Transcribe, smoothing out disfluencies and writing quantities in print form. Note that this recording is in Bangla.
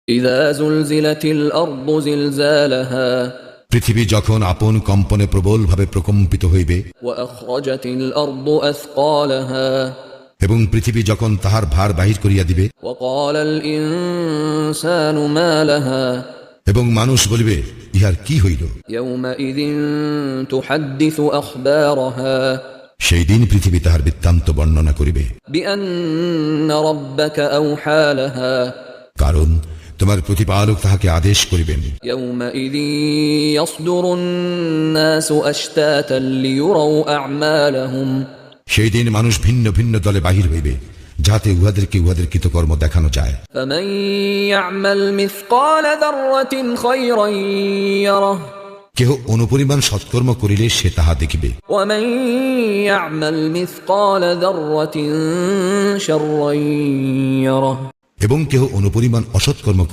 إذا زلزلت الأرض زلزالها পৃথিবী যখন আপন কম্পনে প্রবলভাবে প্রকম্পিত হইবে, وأخرجت الأرض أثقالها এবং পৃথিবী যখন তাহার ভার বাহির করিয়া দিবে, وقال الإنسان ما لها এবং মানুষ বলিবে, ইহার কি হইল? يومئذ تحدث أخبارها সেই দিন পৃথিবী তাহার বৃত্তান্ত বর্ণনা করিবে, بأن ربك أوحى لها কারণ তোমার প্রতিপালক তাহাকে আদেশ করিবেন। يومئذ يصدر الناس أشتاتا ليروا أعمالهم সেই দিন মানুষ ভিন্ন ভিন্ন দলে বাহির হইবে, যাতে উহাদেরকে উহাদের কৃতকর্ম দেখানো যায়। فمن يعمل مثقال ذرة خيرا يره কেহ অনুপরিমাণ সৎকর্ম করিলে সে তাহা দেখিবে, ومن يعمل مثقال ذرة شرا يره এবং কেহ অনুপরিমাণ অসৎকর্ম